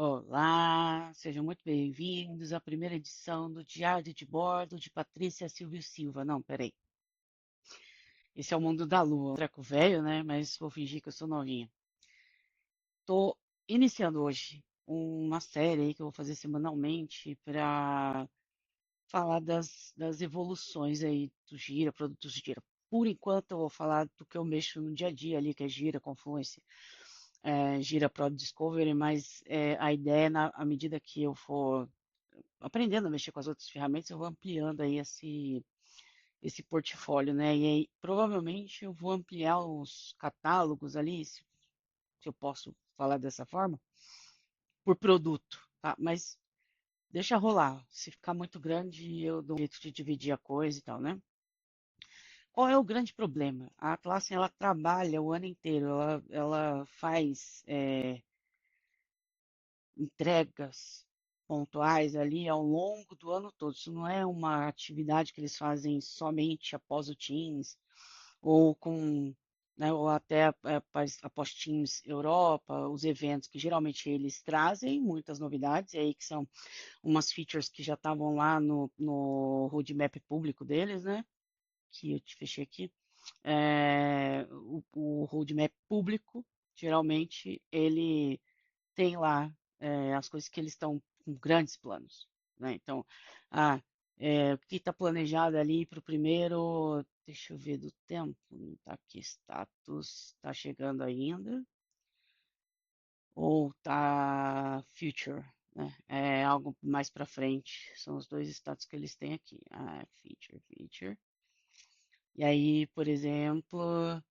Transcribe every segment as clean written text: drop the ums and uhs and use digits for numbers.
Olá, sejam muito bem-vindos à primeira edição do Diário de Bordo de Patrícia Silvio Silva. Não, peraí. Esse é o mundo da lua. Um treco velho, né? Mas vou fingir que eu sou novinha. Tô iniciando hoje uma série aí que eu vou fazer semanalmente para falar das evoluções aí do Gira, produtos Gira. Por enquanto eu vou falar do que eu mexo no dia a dia ali, que é Gira, Confluence, Gira Pro Discovery, mas a ideia, à medida que eu for aprendendo a mexer com as outras ferramentas, eu vou ampliando aí esse portfólio, né? E aí, provavelmente eu vou ampliar os catálogos ali, se eu posso falar dessa forma, por produto, tá? Mas deixa rolar. Se ficar muito grande, eu dou um jeito de dividir a coisa e tal, né? Qual é o grande problema? A Atlassian, ela trabalha o ano inteiro, ela faz entregas pontuais ali ao longo do ano todo. Isso não é uma atividade que eles fazem somente após o Teams ou com, né, ou até após Teams Europa, os eventos que geralmente eles trazem muitas novidades, e aí que são umas features que já estavam lá no roadmap público deles, né? Que eu te fechei aqui. O roadmap público, geralmente, ele tem lá as coisas que eles estão com grandes planos, né? Então, ah, o que está planejado ali para o primeiro, deixa eu ver do tempo, não está aqui status, está chegando ainda, ou está future, né? É algo mais para frente, são os dois status que eles têm aqui, feature. E aí, por exemplo, a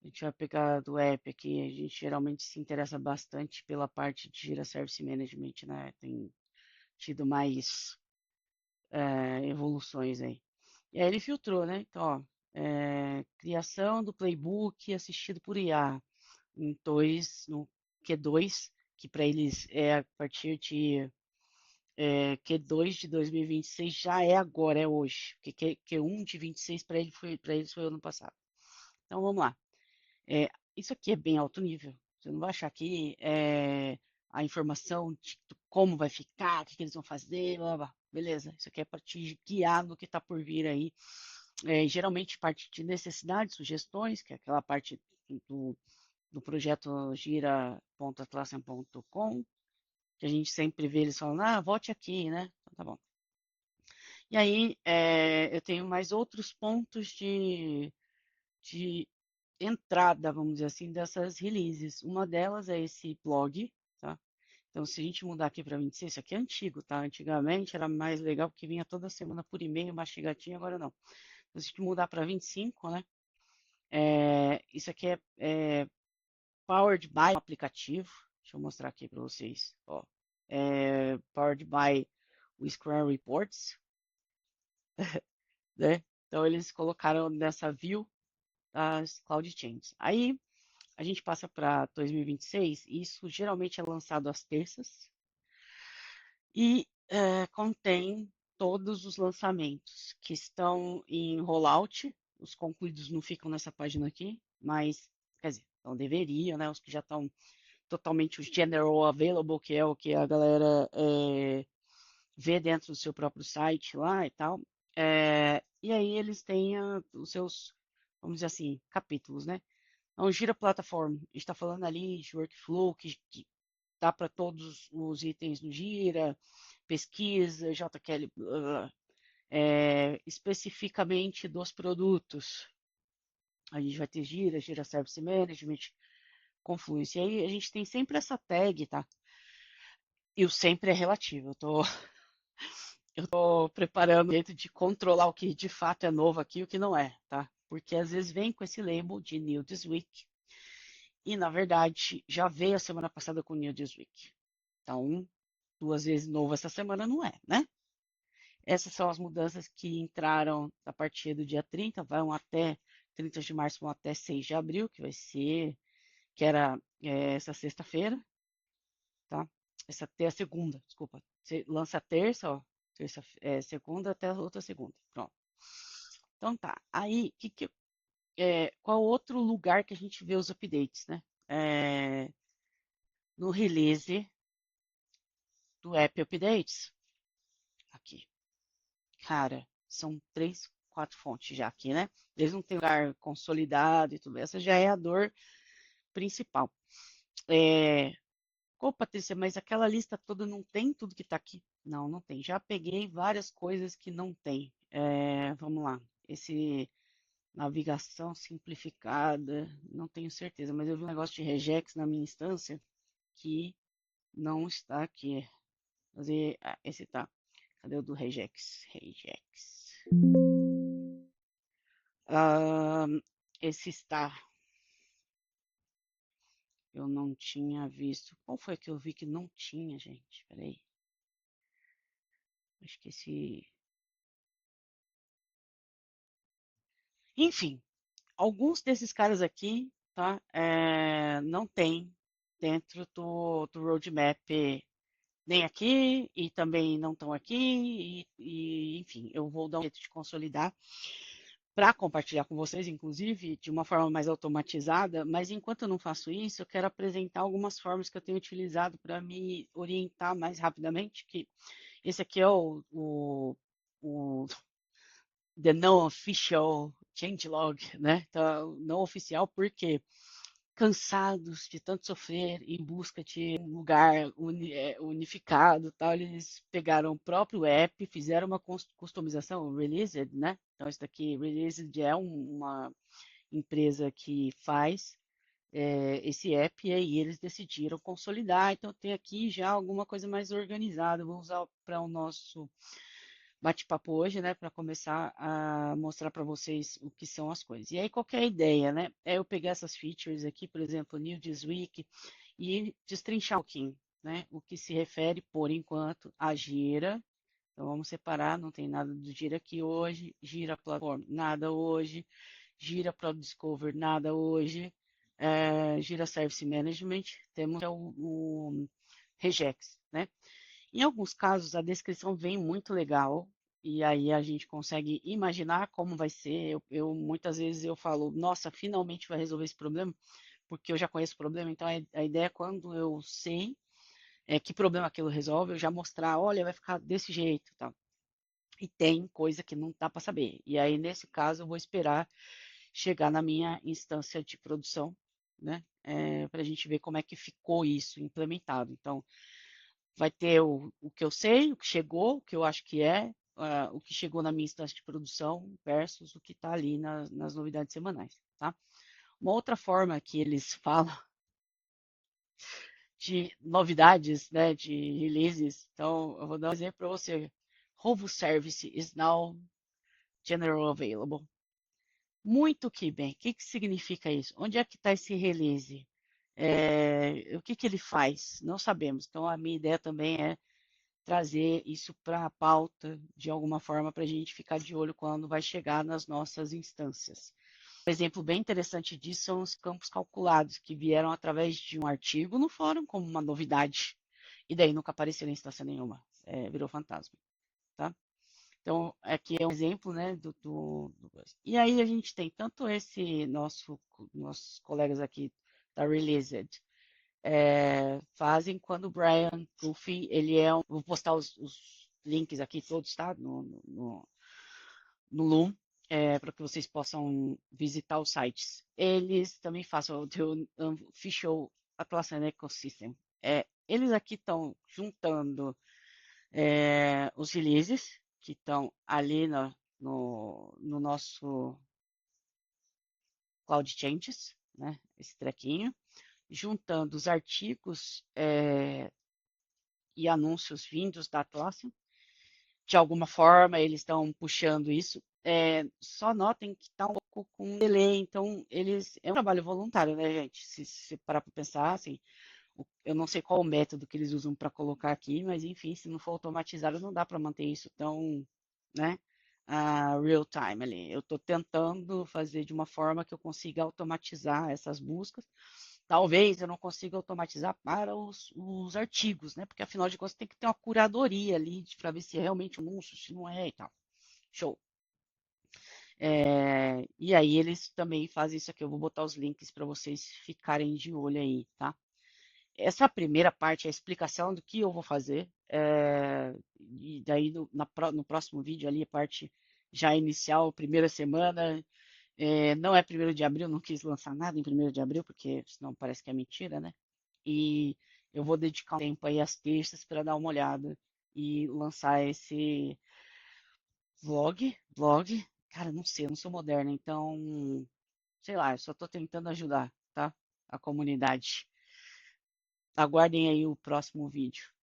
gente vai pegar do app aqui, a gente geralmente se interessa bastante pela parte de Jira Service Management, né? Tem tido mais evoluções aí. E aí ele filtrou, né? Então, ó, criação do playbook assistido por IA no Q2, que para eles é a partir de Q2 de 2026 já é agora, é hoje. Porque Q1 de 26 para eles foi ano passado. Então vamos lá. É, isso aqui é bem alto nível. Você não vai achar que a informação de como vai ficar, o que, que eles vão fazer, blá, blá, blá. Beleza, isso aqui é para te guiar no que está por vir aí. Geralmente parte de necessidades, sugestões, que é aquela parte do, do projeto gira.atlassian.com, que a gente sempre vê eles falando, vote aqui, né? Então, tá bom. E aí eu tenho mais outros pontos de entrada, vamos dizer assim, dessas releases. Uma delas é esse blog, tá? Então, se a gente mudar aqui para 26, isso aqui é antigo, tá? Antigamente era mais legal porque vinha toda semana por e-mail, mastigadinho, agora não. Então, se a gente mudar para 25, né? Isso aqui é Powered by um aplicativo. Deixa eu mostrar aqui para vocês. Ó, Powered by o Scrum Reports, né? Então, eles colocaram nessa view as Cloud Chains. Aí, a gente passa para 2026, e isso geralmente é lançado às terças e contém todos os lançamentos que estão em rollout. Os concluídos não ficam nessa página aqui, mas, quer dizer, não deveriam, né? Os que já estão totalmente os general available, que é o que a galera vê dentro do seu próprio site lá e tal. E aí eles têm os seus, vamos dizer assim, capítulos, né? Então, Gira Platform está falando ali de workflow que dá para todos os itens do Gira, pesquisa, JQL, especificamente dos produtos. A gente vai ter Gira, Gira Service Management, Confluence. E aí a gente tem sempre essa tag, tá? E o sempre é relativo. Eu tô preparando um jeito de controlar o que de fato é novo aqui e o que não é, tá? Porque às vezes vem com esse label de New This Week. E, na verdade, já veio a semana passada com o New This Week. Então, duas vezes novo essa semana não é, né? Essas são as mudanças que entraram a partir do dia 30, vão até 30 de março, vão até 6 de abril, que vai ser, que era essa sexta-feira, tá? Essa até a segunda, desculpa. Você lança a terça, ó, segunda até a outra segunda. Pronto. Então tá. Aí, qual outro lugar que a gente vê os updates, né? No release do App Updates. Aqui. Cara, são 3, 4 fontes já aqui, né? Eles não têm lugar consolidado e tudo. Essa já é a dor principal. É... Pô, Patrícia, mas aquela lista toda não tem tudo que está aqui? Não, não tem. Já peguei várias coisas que não tem. Vamos lá. Esse navegação simplificada, não tenho certeza, mas eu vi um negócio de regex na minha instância que não está aqui. Esse tá. Cadê o do regex? Regex. Ah, esse está. Eu não tinha visto. Qual foi que eu vi que não tinha, gente? Peraí. Acho que esse. Enfim, alguns desses caras aqui, tá? Não tem dentro do roadmap, nem aqui e também não estão aqui. Enfim, eu vou dar um jeito de consolidar para compartilhar com vocês, inclusive, de uma forma mais automatizada. Mas enquanto eu não faço isso, eu quero apresentar algumas formas que eu tenho utilizado para me orientar mais rapidamente. Que esse aqui é o the non-official changelog, né? Então, não oficial, porque cansados de tanto sofrer em busca de um lugar unificado, tal, eles pegaram o próprio app, fizeram uma customização, Released, né? Então, isso daqui, Released é uma empresa que faz esse app e aí eles decidiram consolidar. Então, tem aqui já alguma coisa mais organizada. Vou usar para o nosso bate-papo hoje, né, para começar a mostrar para vocês o que são as coisas. E aí, qual que é a ideia, né? É eu pegar essas features aqui, por exemplo, New This Week, e destrinchar um pouquinho, né? O que se refere, por enquanto, a Gira. Então, vamos separar, não tem nada do Gira aqui hoje. Gira Platform, nada hoje. Gira Product Discover, nada hoje. Gira Service Management, temos o Regex, né? Em alguns casos, a descrição vem muito legal e aí a gente consegue imaginar como vai ser. Muitas vezes eu falo, nossa, finalmente vai resolver esse problema, porque eu já conheço o problema. Então a ideia é quando eu sei que problema aquilo resolve, eu já mostrar, olha, vai ficar desse jeito, tá? E tem coisa que não dá para saber. E aí nesse caso eu vou esperar chegar na minha instância de produção, né? Para a gente ver como é que ficou isso implementado. Então vai ter o que eu sei, o que chegou, o que eu acho que o que chegou na minha instância de produção versus o que está ali nas novidades semanais, tá? Uma outra forma que eles falam de novidades, né, de releases, então eu vou dar um exemplo para você. Rovo Service is now general available. Muito que bem. O que, que significa isso? Onde é que está esse release? O que, que ele faz? Não sabemos. Então a minha ideia também é trazer isso para a pauta de alguma forma para a gente ficar de olho quando vai chegar nas nossas instâncias. Um exemplo bem interessante disso são os campos calculados, que vieram através de um artigo no fórum como uma novidade, e daí nunca apareceu em instância nenhuma, virou fantasma. Tá? Então, aqui é um exemplo, né, E aí a gente tem tanto esse nossos colegas aqui da Released, fazem quando o Brian Duffy, ele é vou postar os links aqui todos, tá? No Loom, para que vocês possam visitar os sites. Eles também fazem o Official Atlassian Ecosystem. Eles aqui estão juntando os releases que estão ali no nosso Cloud Changes, né? Esse trequinho, juntando os artigos e anúncios vindos da Atlassian. De alguma forma, eles estão puxando isso. Só notem que está um pouco com delay, então é um trabalho voluntário, né, gente? Se parar para pensar, assim, eu não sei qual o método que eles usam para colocar aqui, mas enfim, se não for automatizado, não dá para manter isso tão, né, real time ali. Eu estou tentando fazer de uma forma que eu consiga automatizar essas buscas. Talvez eu não consiga automatizar para os artigos, né? Porque afinal de contas tem que ter uma curadoria ali para ver se é realmente um anúncio, se não é e tal. Show. E aí eles também fazem isso aqui. Eu vou botar os links para vocês ficarem de olho aí, tá? Essa primeira parte é a explicação do que eu vou fazer. E daí no próximo vídeo ali, a parte já inicial, primeira semana. Não é 1º de abril, não quis lançar nada em 1º de abril, porque senão parece que é mentira, né? E eu vou dedicar um tempo aí às terças para dar uma olhada e lançar esse vlog. Cara, não sei, eu não sou moderna, então, sei lá, eu só tô tentando ajudar, tá? A comunidade. Aguardem aí o próximo vídeo.